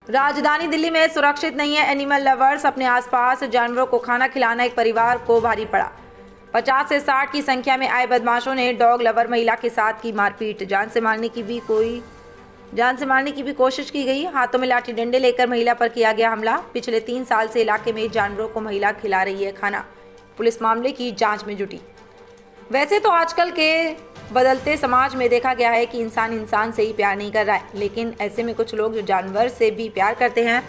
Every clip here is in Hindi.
राजधानी दिल्ली में सुरक्षित नहीं है एनिमल लवर्स। अपने आसपास जानवरों को खाना खिलाना एक परिवार को भारी पड़ा। 50 से 60 की संख्या में आए बदमाशों ने डॉग लवर महिला के साथ की मारपीट। जान से मारने की भी कोशिश की गई। हाथों में लाठी डंडे लेकर महिला पर किया गया हमला। पिछले 3 साल से इलाके में जानवरों को महिला खिला रही है खाना। पुलिस मामले की जांच में जुटी। वैसे तो आजकल के बदलते समाज में देखा गया है कि इंसान से ही प्यार नहीं कर रहा है, लेकिन ऐसे में कुछ लोग जो जानवर से भी प्यार करते हैं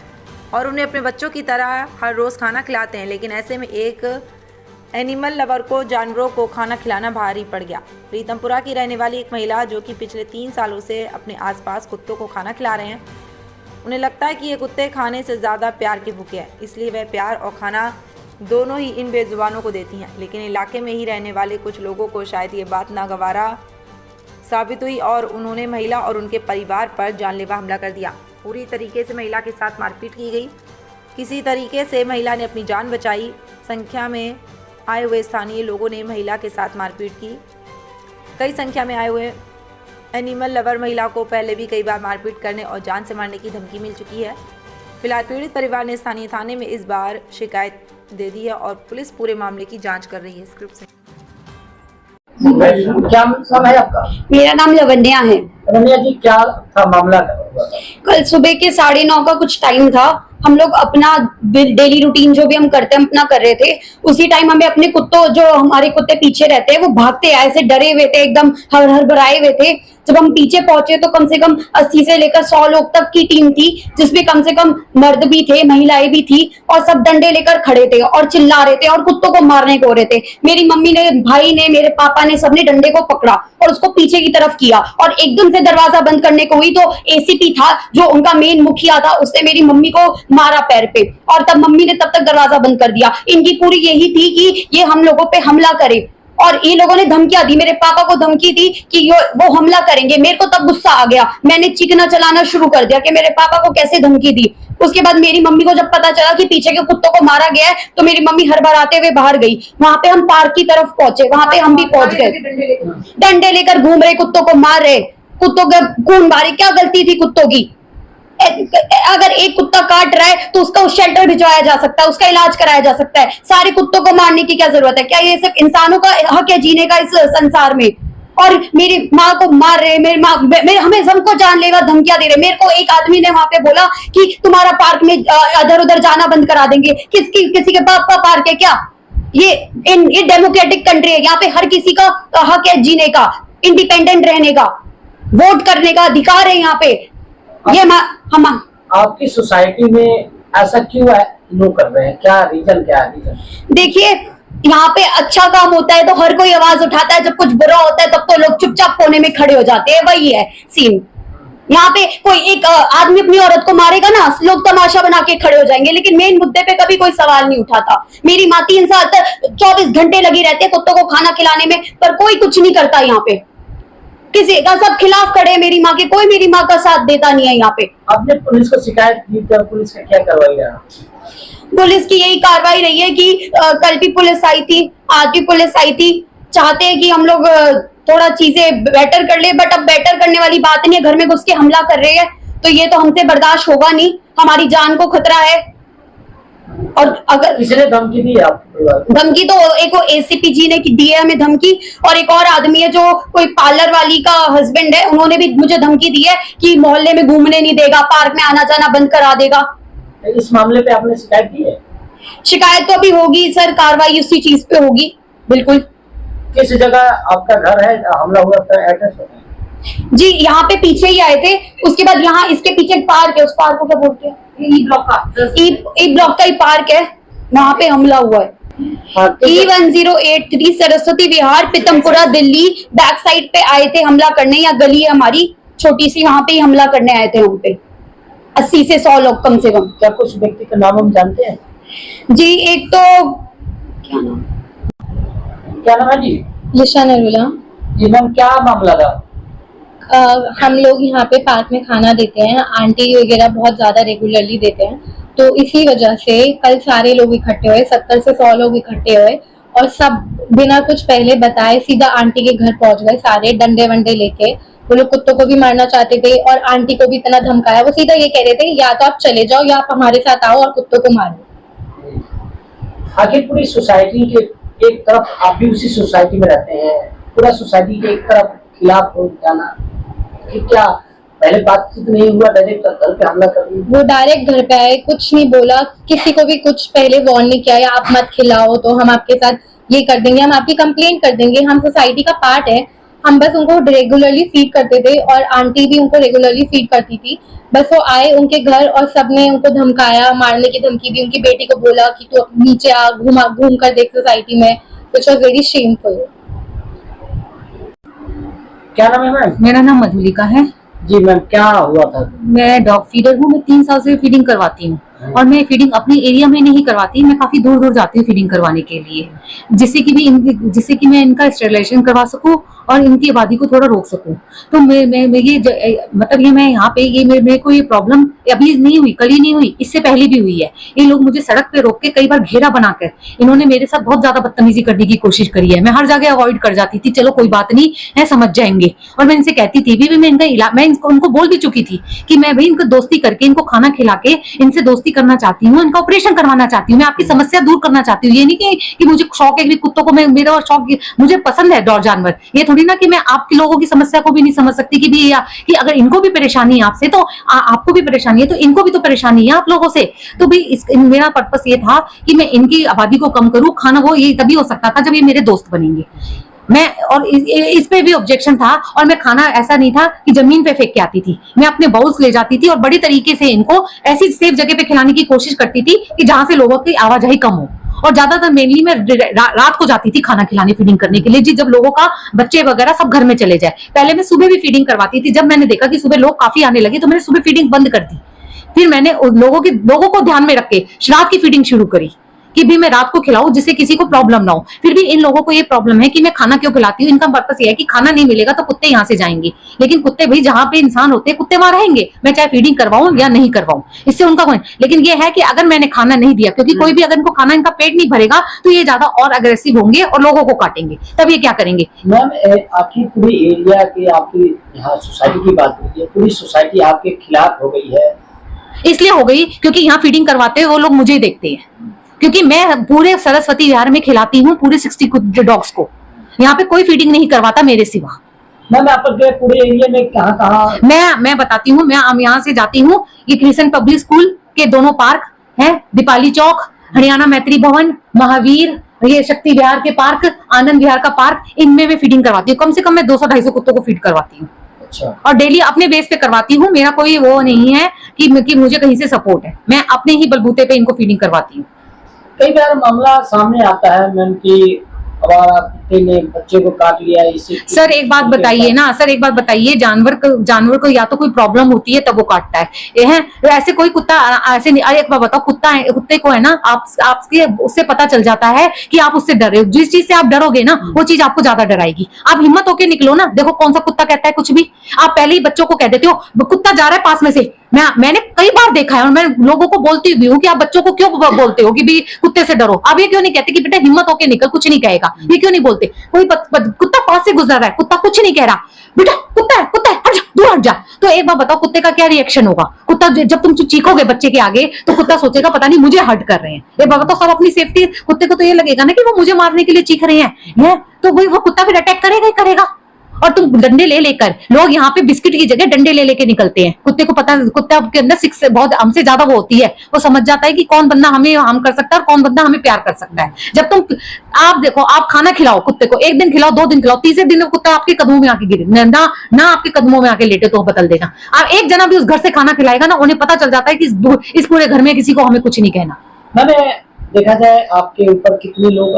और उन्हें अपने बच्चों की तरह हर रोज़ खाना खिलाते हैं, लेकिन ऐसे में एक एनिमल लवर को जानवरों को खाना खिलाना भारी पड़ गया। प्रीतमपुरा की रहने वाली एक महिला जो कि पिछले 3 सालों से अपने आसपास कुत्तों को खाना खिला रहे हैं, उन्हें लगता है कि ये कुत्ते खाने से ज़्यादा प्यार के भूखे हैं, इसलिए वह प्यार और खाना दोनों ही इन बेजुबानों को देती हैं। लेकिन इलाके में ही रहने वाले कुछ लोगों को शायद ये बात नागवारा साबित हुई और उन्होंने महिला और उनके परिवार पर जानलेवा हमला कर दिया। पूरी तरीके से महिला के साथ मारपीट की गई। किसी तरीके से महिला ने अपनी जान बचाई। संख्या में आए हुए स्थानीय लोगों ने महिला के साथ मारपीट की। कई संख्या में आए हुए एनिमल लवर महिला को पहले भी कई बार मारपीट करने और जान से मारने की धमकी मिल चुकी है। फिलहाल पीड़ित परिवार ने स्थानीय थाने में इस बार शिकायत दे दी है और पुलिस पूरे मामले की जांच कर रही है। स्क्रिप्ट से क्या नाम है आपका? मेरा नाम लवन्या है। लवन्या जी, क्या था मामला? कल सुबह के 9:30 का कुछ टाइम था। हम लोग अपना डेली रूटीन जो भी हम करते हैं अपना कर रहे थे। उसी टाइम हमें अपने कुत्तों, जो हमारे कुत्ते पीछे रहते हैं, वो भागते आए, ऐसे डरे हुए थे, एकदम हड़बड़ाए हुए थे। जब हम पीछे पहुंचे तो कम से कम 80 से लेकर 100 लोग तक की टीम थी, जिसमें कम से कम मर्द भी थे, महिलाएं भी थी, और सब डंडे लेकर खड़े थे और चिल्ला रहे थे और कुत्तों को मारने को हो रहे थे। मेरी मम्मी ने, भाई ने, मेरे पापा ने, सबने डंडे को पकड़ा और उसको पीछे की तरफ किया और एकदम से दरवाजा बंद करने को हुई तो एसीपी था, जो उनका मेन मुखिया था, उसने मेरी मम्मी को मारा पैर पे, और तब मम्मी ने तब तक दरवाजा बंद कर दिया। इनकी पूरी यही थी कि ये हम लोगों पे हमला करे, और ये लोगों ने धमकियां दी। मेरे पापा को धमकी दी कि वो हमला करेंगे। मेरे को तब गुस्सा आ गया, मैंने चीखना चलाना शुरू कर दिया कि मेरे पापा को कैसे धमकी दी। उसके बाद मेरी मम्मी को जब पता चला कि पीछे के कुत्तों को मारा गया है, तो मेरी मम्मी हड़बड़ाते हुए बाहर गई। वहां पे हम पार्क की तरफ पहुंचे, वहां पे हम भी पहुंच गए। डंडे लेकर घूम रहे, कुत्तों को मार रहे, कुत्तों के खून मारे। क्या गलती थी कुत्तों की? अगर एक कुत्ता काट रहा है तो उसका उस शेल्टर भिजवाया जा सकता है, उसका इलाज कराया जा सकता है। सारे कुत्तों को मारने की क्या जरूरत है? क्या ये सिर्फ इंसानों का हक है जीने का इस संसार में? और मेरी माँ को मार रहे, हमें सबको जानलेवा धमकियां दे रहे। मेरे को एक आदमी ने वहां पे बोला कि तुम्हारा पार्क में इधर उधर जाना बंद करा देंगे। किसी के बाप का पार्क है क्या? ये डेमोक्रेटिक कंट्री है, यहाँ पे हर किसी का हक है जीने का, इंडिपेंडेंट रहने का, वोट करने का अधिकार है यहाँ पे। ये हम आपकी सोसाइटी में ऐसा क्यों है, लोग कर रहे हैं? क्या रीजन, क्या है रीजन? देखिए, यहाँ पे अच्छा काम होता है तो हर कोई आवाज उठाता है, जब कुछ बुरा होता है तब तो लोग चुपचाप कोने में खड़े हो जाते हैं। वही है सीन। यहाँ पे कोई एक आदमी अपनी औरत को मारेगा ना, लोग तमाशा बना के खड़े हो जाएंगे, लेकिन मेन मुद्दे पे कभी कोई सवाल नहीं उठाता। मेरी माँ 3 साल तक 24 घंटे लगी रहती है कुत्तों को खाना खिलाने में, पर कोई कुछ नहीं करता यहाँ पे। किसी का सब खिलाफ खड़े हैं मेरी माँ के, कोई मेरी माँ का साथ देता नहीं है यहाँ पे। आपने पुलिस को शिकायत की तो पुलिस का क्या कार्रवाई रहा? पुलिस की यही कार्रवाई रही है कि कल भी पुलिस आई थी, आज भी पुलिस आई थी। चाहते हैं कि हम लोग थोड़ा चीजें बेटर कर ले, बट अब बेटर करने वाली बात नहीं है। घर में घुस के हमला कर रहे हैं तो ये तो हमसे बर्दाश्त होगा नहीं, हमारी जान को खतरा है। और अगर किसने धमकी दी आपको? धमकी तो एक एसीपी जी ने दी है हमें धमकी, और एक और आदमी है जो कोई पार्लर वाली का हस्बैंड है, उन्होंने भी मुझे धमकी दी है कि मोहल्ले में घूमने नहीं देगा, पार्क में आना जाना बंद करा देगा। इस मामले पे आपने शिकायत की है? शिकायत तो अभी होगी सर, कार्रवाई उसी चीज पे होगी। बिल्कुल। किस जगह आपका घर है, हमला हुआ था, एड्रेस बताएं? जी, यहाँ पे पीछे ही आए थे। उसके बाद यहाँ इसके पीछे एक पार्क है, उस पार्क को क्या बोलते हैं? ई ब्लॉक का ही पार्क है, वहां पे हमला हुआ है। E1083 Saraswati Vihar, Pritampura, Delhi. Back side पे आए थे हमला करने, या गली है हमारी छोटी सी, वहां पे ही हमला करने आए थे हम पे। 80 से 100 लोग कम से कम। क्या कुछ व्यक्ति का नाम हम जानते हैं? जी, एक तो क्या नाम है जी? लिशा नरूला। जी मैम, क्या मामला था? हम लोग यहाँ पे पार्क में खाना देते हैं, आंटी वगैरह बहुत ज्यादा रेगुलरली देते हैं, तो इसी वजह से कल सारे लोग इकट्ठे हुए, 70 से 100 लोग इकट्ठे हुए, और सब बिना कुछ पहले बताए सीधा आंटी के घर पहुंच गए, सारे डंडे वंडे लेके। वो लोग कुत्तों को भी मारना चाहते थे और आंटी को भी इतना धमकाया। वो सीधा ये कह रहे थे या तो आप चले जाओ या आप हमारे साथ आओ और कुत्तों को मारो। आखिर पूरी सोसाइटी के एक तरफ, आप भी उसी सोसाइटी में रहते हैं, पूरा सोसाइटी के एक तरफ खिलाफ हो जाना कि क्या पहले बातचीत नहीं हुआ, डायरेक्ट घर पे हमला कर दिया? वो डायरेक्ट घर पे आए, कुछ नहीं बोला, किसी को भी कुछ पहले वार्न नहीं किया या आप मत खिलाओ तो हम आपके साथ ये कर देंगे, हम आपकी कंप्लेंट कर देंगे। हम सोसाइटी का पार्ट है, हम बस उनको रेगुलरली फीड करते थे और आंटी भी उनको रेगुलरली फीड करती थी। बस वो आए उनके घर और सबने उनको धमकाया, मारने की धमकी दी। उनकी बेटी को बोला कि तू नीचे आ, घूम कर देख सोसाइटी में, विच वाज वेरी शेमफुल। क्या नाम है मैम? मेरा नाम मधुलिका है। जी मैम, क्या हुआ था? मैं डॉग फीडर हूँ। मैं 3 साल से फीडिंग करवाती हूँ और मैं फीडिंग अपने एरिया में नहीं करवाती, मैं काफी दूर दूर जाती हूँ फीडिंग करवाने के लिए, जिससे कि मैं इनका स्टेरिलाइजेशन करवा सकूं और इनकी आबादी को थोड़ा रोक सकूं। तो मैं यहाँ पे ये मेरे को ये प्रॉब्लम अभी नहीं हुई, कल ही नहीं हुई, इससे पहले भी हुई है। ये लोग मुझे सड़क पे रोक के कई बार घेरा बनाकर इन्होंने मेरे साथ बहुत ज्यादा बदतमीजी करने की कोशिश करी है। मैं हर जगह अवॉइड कर जाती थी, चलो कोई बात नहीं है, समझ जाएंगे। और मैं इनसे कहती थी भी, मैं उनको बोल भी चुकी थी कि मैं भाई इनको दोस्ती करके, इनको खाना खिला के इनसे दोस्ती करना चाहती हूँ, इनका ऑपरेशन करवाना चाहती हूँ, मैं आपकी समस्या दूर करना चाहती हूँ। ये नहीं कि मुझे शौक है कि कुत्तों को मेरा और शौक, मुझे पसंद है डॉग जानवर। ये थोड़ी ना कि मैं आपके लोगों की समस्या को भी नहीं समझ सकती कि अगर इनको भी परेशानी है आपसे तो आपको भी परेशानी है, तो इनको भी तो परेशानी है आप लोगों से। तो भाई मेरा पर्पस ये था कि मैं इनकी आबादी को कम करूं। खाना वो ये तभी हो सकता था जब ये मेरे दोस्त बनेंगे। मैं और इस पे भी ऑब्जेक्शन था। और मैं खाना ऐसा नहीं था कि जमीन पे फेंक के आती थी, मैं अपने बाउल्स ले जाती थी और बड़ी तरीके से इनको ऐसी सेफ जगह पे खिलाने की कोशिश करती थी कि जहां से लोगों की आवाजाही कम हो। और ज्यादातर मेनली मैं रात को जाती थी खाना खिलाने, फीडिंग करने के लिए, जब लोगों का बच्चे वगैरह सब घर में चले जाए। पहले मैं सुबह भी फीडिंग करवाती थी, जब मैंने देखा कि सुबह लोग काफी आने लगे तो मैंने सुबह फीडिंग बंद कर दी। फिर मैंने लोगों को ध्यान में रख के रात की फीडिंग शुरू करी कि भी मैं रात को खिलाऊं जिससे किसी को प्रॉब्लम ना हो। फिर भी इन लोगों को ये प्रॉब्लम है कि मैं खाना क्यों खिलाती हूँ। इनका पर्पस ये है कि खाना नहीं मिलेगा तो कुत्ते यहाँ से जाएंगे, लेकिन कुत्ते भाई जहां पे इंसान होते हैं कुत्ते वहां रहेंगे, मैं चाहे फीडिंग करवाऊं या नहीं करवाऊं, इससे उनका कोई। लेकिन ये है कि अगर मैंने खाना नहीं दिया, क्योंकि कोई भी अगर इनको खाना, इनका पेट नहीं भरेगा तो ये ज्यादा और अग्रेसिव होंगे और लोगों को काटेंगे, तब ये क्या करेंगे। मैम, आपकी पूरी एरिया की, आपकी यहाँ सोसाइटी की बात करिए, पूरी सोसाइटी आपके खिलाफ हो गई है। इसलिए हो गई क्योंकि यहाँ फीडिंग करवाते हुए वो लोग मुझे देखते हैं, क्योंकि मैं पूरे सरस्वती विहार में खिलाती हूँ पूरे 60 डॉग्स को। यहाँ पे कोई फीडिंग नहीं करवाता मेरे सिवा। मैम, आप पूरे एरिया में कहाँ मैं बताती हूँ। मैं यहाँ से जाती हूँ, ये क्रिश्चियन पब्लिक स्कूल के दोनों पार्क है, दीपाली चौक, हरियाणा मैत्री भवन, महावीर, ये शक्ति विहार के पार्क, आनंद विहार का पार्क, इनमें मैं फीडिंग करवाती हूँ। कम से कम मैं 200-250 कुत्तों को फीड करवाती हूँ। अच्छा। और डेली अपने बेस पे करवाती हूँ। मेरा कोई वो नहीं है कि मुझे कहीं से सपोर्ट है, मैं अपने ही बलबूते पे इनको फीडिंग करवाती हूँ। कई बार मामला सामने आता है मैम कि हमारा कुत्ते ने बच्चे को काट लिया, इसे। सर एक बात बताइए ना, सर एक बात बताइए, जानवर को या तो कोई प्रॉब्लम होती है तब वो काटता है, ये है ऐसे कोई कुत्ता ऐसे नहीं। अरे एक बात बताओ, कुत्ते को है ना, आपके उससे पता चल जाता है कि आप उससे डरे हो। जिस चीज से आप डरोगे ना वो चीज आपको ज्यादा डराएगी। आप हिम्मत होके निकलो ना। देखो कौन सा कुत्ता कहता है कुछ भी, आप पहले ही बच्चों को कह देते हो कुत्ता जा रहा है पास में से। मैंने कई बार देखा है और मैं लोगों को बोलती भी हूँ कि आप बच्चों को क्यों बोलते हो कि भी कुत्ते से डरो। आप ये क्यों नहीं कहते कि बेटा हिम्मत होके निकल, कुछ नहीं कहेगा, ये क्यों नहीं बोलते। कोई कुत्ता पास से गुजर रहा है, कुत्ता कुछ नहीं कह रहा, बेटा कुत्ता है हट जा, दूर हट जा। तो एक बार बताओ कुत्ते का क्या रिएक्शन होगा। कुत्ता जब तुम चीखोगे बच्चे के आगे तो कुत्ता सोचेगा पता नहीं मुझे हर्ट कर रहे हैं। एक बार बताओ, सब अपनी सेफ्टी, कुत्ते को तो ये लगेगा ना कि वो मुझे मारने के लिए चीख रहे हैं, तो वो कुत्ता फिर अटैक करेगा ही करेगा। और तुम डंडे ले लेकर, लोग यहाँ पे बिस्किट की जगह डंडे ले लेके निकलते हैं। कुत्ते को पता, कुत्ते के अंदर सिक्स बहुत हमसे ज्यादा वो होती है, वो समझ जाता है कि कौन बंदा हमें हार्म कर सकता है और कौन बंदा हमें प्यार कर सकता है। जब आप देखो, आप खाना खिलाओ कुत्ते को, 1 दिन खिलाओ, 2 दिन खिलाओ, तीसरे दिन कुत्ता आपके कदमों में आके गिरे ना आपके कदमों में आके लेटे तो बदल देना। आप एक जना भी उस घर से खाना खिलाएगा ना, उन्हें पता चल जाता है कि इस पूरे घर में किसी को हमें कुछ नहीं कहना। मैंने देखा जाए आपके ऊपर कितने लोग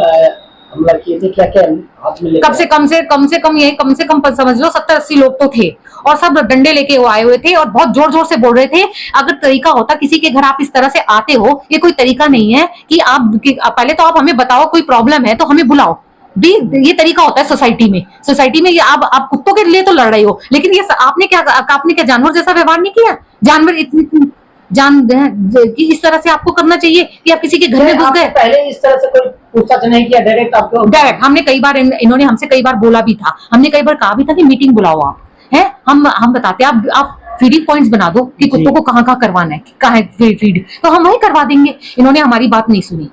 हमला किए थे, क्या क्या हाथ में कम से कम समझ लो 70-80 लोग तो थे और सब डंडे लेके वो आए हुए थे और बहुत जोर जोर से बोल रहे थे। अगर तरीका होता किसी के घर आप इस तरह से आते हो, ये कोई तरीका नहीं है कि पहले तो आप हमें बताओ कोई प्रॉब्लम है तो हमें बुलाओ। ये तरीका होता है सोसाइटी में ये आप कुत्तों के लिए तो लड़ रहे हो, लेकिन ये आपने क्या जानवर जैसा व्यवहार नहीं किया। जानवर इतनी कि इस तरह से आपको करना चाहिए कि आप किसी के घर में घुस गए। पहले इस तरह से कोई पूछताछ नहीं किया, डायरेक्ट हमने कई बार इन्होंने हमसे कई बार बोला भी था, हमने कई बार कहा भी था कि मीटिंग बुलाओ आप, है हम बताते हैं, आप फीडिंग पॉइंट्स बना दो कि कुत्तों को कहाँ करवाना है, कहाँ है फीड, तो हम वही करवा देंगे। इन्होंने हमारी बात नहीं सुनी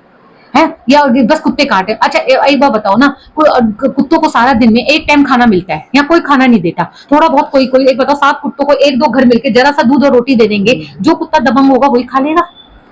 है, या बस कुत्ते काटे। अच्छा एक बार बताओ ना, कुत्तों को सारा दिन में एक टाइम खाना मिलता है या कोई खाना नहीं देता? थोड़ा बहुत कोई एक बताओ, 7 कुत्तों को 1-2 घर मिलके जरा सा दूध और रोटी दे देंगे, जो कुत्ता दबंग होगा वही खा लेगा।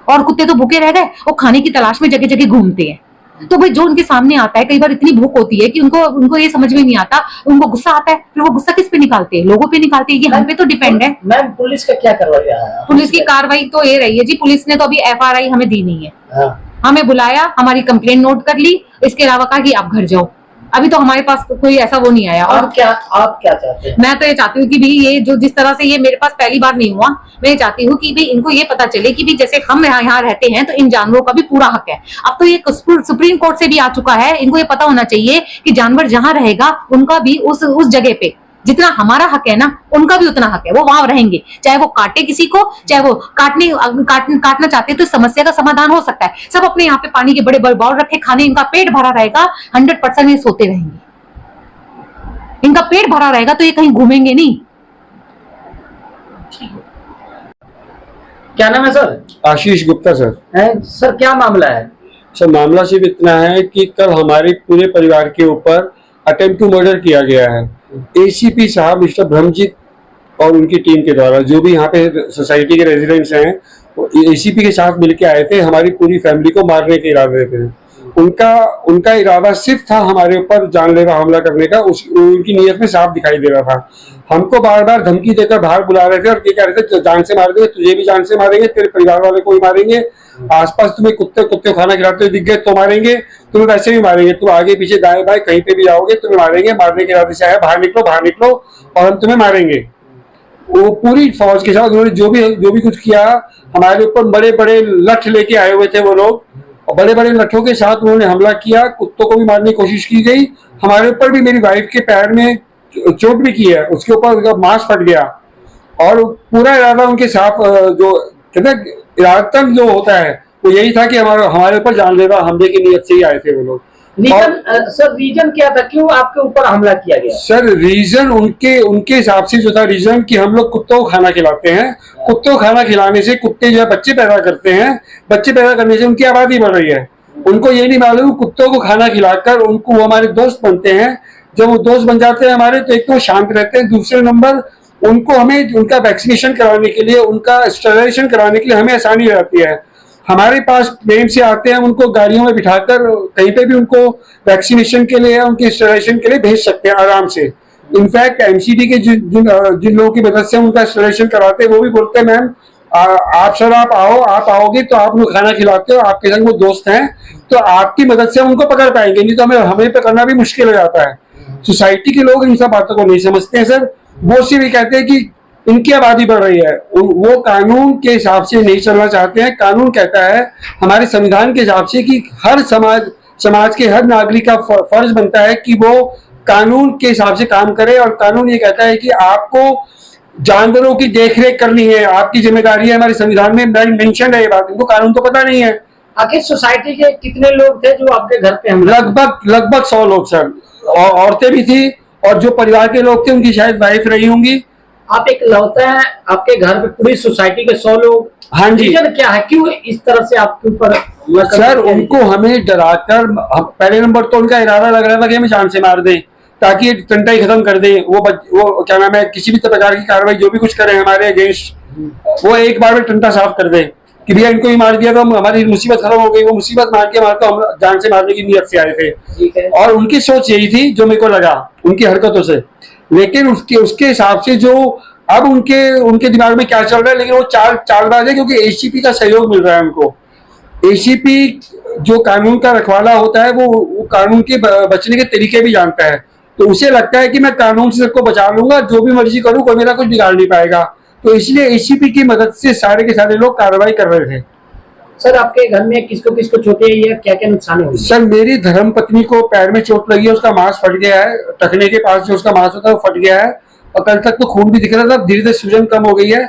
और कुत्ते तो भूखे रह गए, वो खाने की तलाश में जगह जगह घूमते हैं। तो भाई जो उनके सामने आता है, कई बार इतनी भूख होती है कि उनको ये समझ में नहीं आता, उनको गुस्सा आता है, फिर वो गुस्सा किस पे निकालते हैं? लोगों पे निकालते हैं। ये हम पे तो डिपेंड है। मैम पुलिस का क्या करवाया है? पुलिस की कार्रवाई तो ये रही है जी, पुलिस ने तो अभी FRI हमें दी नहीं है। हाँ। हमें बुलाया, हमारी कंप्लेंट नोट कर ली, इसके अलावा कहा कि आप घर जाओ। अभी तो हमारे पास कोई ऐसा वो नहीं आया। और आप क्या चाहते हैं? मैं तो ये चाहती हूँ कि भी ये जो जिस तरह से ये मेरे पास पहली बार नहीं हुआ, मैं ये चाहती हूँ कि भी इनको ये पता चले कि भी जैसे हम यहाँ रहते हैं तो इन जानवरों का भी पूरा हक है। अब तो ये सुप्रीम कोर्ट से भी आ चुका है, इनको ये पता होना चाहिए कि जानवर जहाँ रहेगा उनका भी उस जगह पे जितना हमारा हक है ना, उनका भी उतना हक है, वो वहां रहेंगे। चाहे वो काटे किसी को, चाहे वो काटना चाहते हैं, तो समस्या का समाधान हो सकता है। सब अपने यहाँ पे पानी के बड़े बड़े बाउल रखे, खाने इनका पेट भरा रहेगा, 100% ये सोते रहेंगे। इनका पेट भरा रहेगा तो ये कहीं घूमेंगे नहीं। क्या नाम है sir? Ashish Gupta sir. Sir क्या मामला है? सर मामला सिर्फ इतना है कि कल हमारे पूरे परिवार के ऊपर अटेम्प्ट टू मर्डर किया गया है। ACP साहब मिस्टर ब्रह्मजीत और उनकी टीम के द्वारा, जो भी यहाँ पे सोसाइटी के रेजिडेंट्स हैं, वो ACP के साथ मिलके आए थे हमारी पूरी फैमिली को मारने के इरादे थे। उनका इरादा सिर्फ था हमारे ऊपर जानलेवा हमला करने का। उनकी नीयत में साफ दिखाई दे रहा था। हमको बार बार धमकी देकर बाहर बुला रहे थे और ये कह रहे थे जान से मार देंगे, तुझे भी जान से मारेंगे, तेरे परिवार वाले को भी मारेंगे, आसपास तुम्हें कुत्ते खाना खिलाते हुए दिख गए तो मारेंगे, तुम्हें वैसे भी मारेंगे, तुम आगे पीछे दाएं बाएं कहीं पे भी जाओगे तुम्हें मारेंगे, मारने के इरादे से आया, बाहर निकलो और हम तुम्हें मारेंगे। वो पूरी फौज के साथ उन्होंने जो भी कुछ किया, हमारे ऊपर बड़े बड़े लठ लेके आए हुए थे वो लोग, और बड़े बड़े लठों के साथ उन्होंने हमला किया। कुत्तों को भी मारने की कोशिश की गई, हमारे ऊपर भी, मेरी वाइफ के पैर में चोट भी की है, उसके ऊपर मांस फट गया। और पूरा इरादा उनके साथ जो कहते हैं इरादतन जो होता है वो यही था कि हमारे ऊपर जानलेवा हमले की नीयत से ही आए थे वो लोग। सर रीजन क्या था, क्यों आपके ऊपर हमला किया गया? सर रीजन उनके हिसाब से जो था रीजन कि हम लोग कुत्तों को खाना खिलाते हैं, कुत्तों को खाना खिलाने से कुत्ते जो है बच्चे पैदा करते हैं, बच्चे पैदा करने से उनकी आबादी बढ़ रही है। उनको ये नहीं मालूम कुत्तों को खाना खिलाकर उनको वो हमारे दोस्त बनते हैं। जब वो दोस्त बन जाते हैं हमारे, तो एक तो शांत रहते हैं, दूसरे नंबर उनको हमें उनका वैक्सीनेशन कराने के लिए, उनका स्टेरिलाइजेशन कराने के लिए हमें आसानी रहती है। हमारे पास प्रेम से आते हैं, उनको गाड़ियों में बिठाकर कहीं पे भी उनको वैक्सीनेशन के लिए या उनके स्टेरिलाइजेशन के लिए भेज सकते हैं आराम से। इनफैक्ट MCD के जिन लोगों की मदद से उनका स्टेरिलाइजेशन कराते हैं, वो भी बोलते हैं मैम आप आओगे तो आप लोग खाना खिलाते हो, आपके संग वो दोस्त हैं, तो आपकी मदद से उनको पकड़ पाएंगे, नहीं तो हमें पकड़ना भी मुश्किल हो जाता है। सोसाइटी के लोग इन सब बातों को नहीं समझते हैं सर। वो सिर्फ ये कहते हैं कि इनकी आबादी बढ़ रही है, वो कानून के हिसाब से नहीं चलना चाहते हैं। कानून कहता है हमारे संविधान के हिसाब से कि हर समाज के हर नागरिक का फर्ज बनता है कि वो कानून के हिसाब से काम करे, और कानून ये कहता है कि आपको जानवरों की देखरेख करनी है, आपकी जिम्मेदारी है। हमारे संविधान में मेंशन है ये बात, इनको कानून तो पता नहीं है। आखिर सोसाइटी के कितने लोग थे जो आपके घर पे हमला? लगभग 100 लोग सर, और औरतें भी थी, और जो परिवार के लोग थे उनकी शायद वाइफ रही होंगी। आप एक लौता है, आपके घर पे पूरी सोसाइटी के 100 लोग। हाँ जी। रीजन क्या है, क्यों इस तरह से आपके ऊपर? सर उनको हमें डराकर, पहले नंबर तो उनका इरादा लग रहा था कि हमें जान से मार दें ताकि टंटा ही खत्म कर दें। वो क्या नाम है, किसी भी प्रकार की कार्रवाई जो भी कुछ करें हमारे अगेंस्ट, वो एक बार में टंटा साफ कर दें कि भैया इनको ही मार दिया तो हमारी मुसीबत खत्म हो गई। वो मुसीबत मारकर हम जान से मारने की नीयत से आए थे, और उनकी सोच यही थी जो मेरे को लगा उनकी हरकतों से। लेकिन उसके हिसाब से जो अब उनके दिमाग में क्या चल रहा है, लेकिन वो चालबाज है, क्योंकि ACP का सहयोग मिल रहा है उनको। ACP जो कानून का रखवाला होता है वो कानून के बचने के तरीके भी जानता है, तो उसे लगता है कि मैं कानून से सबको बचा लूंगा, जो भी मर्जी करूं कोई मेरा कुछ बिगाड़ नहीं पाएगा। तो इसलिए ACP की मदद से सारे के सारे लोग कार्रवाई कर रहे थे। सर आपके घर में किसको किसको चोटें आई है, क्या क्या नुकसान हुए? सर मेरी धर्मपत्नी को पैर में चोट लगी है, उसका मांस फट गया है, टखने के पास जो उसका मांस होता है वो फट गया है, और कल तक तो खून भी दिख रहा था, धीरे धीरे सूजन कम हो गई है।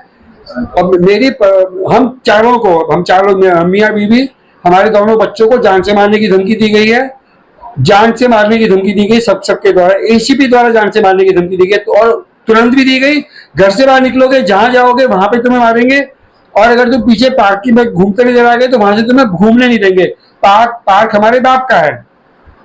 और हम चारों मियाँ बीवी, हमारे दोनों बच्चों को जान से मारने की धमकी दी गई है। जान से मारने की धमकी दी गई सबके द्वारा, ACP द्वारा जान से मारने की धमकी दी गई। और तुरंत भी दी गई, घर से बाहर निकलोगे जहां जाओगे वहां पे तुम्हें मारेंगे, और अगर तुम पीछे पार्क में घूमते नजर आ गए तो वहां से तुम्हें घूमने नहीं देंगे। पार्क हमारे बाप का है।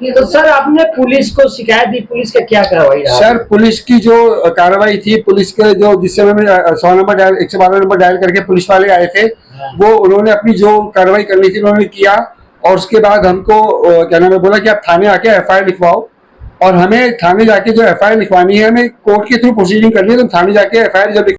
तो सर आपने पुलिस को शिकायत दी, पुलिस का क्या कार्रवाई रहा? सर पुलिस की जो कार्रवाई थी, पुलिस के जो जिस समय में 100 नंबर डायल 112 नंबर डायल करके पुलिस वाले आए थे, वो उन्होंने अपनी जो कार्रवाई करनी थी उन्होंने किया, और उसके बाद हमको क्या नाम है बोला कि आप थाने आके FIR लिखवाओ, और हमें थाने जाके जो FIR लिखवानी है, हमें कोर्ट के थ्रू प्रोसीडिंग करनी है, तो थाने जाके FIR जब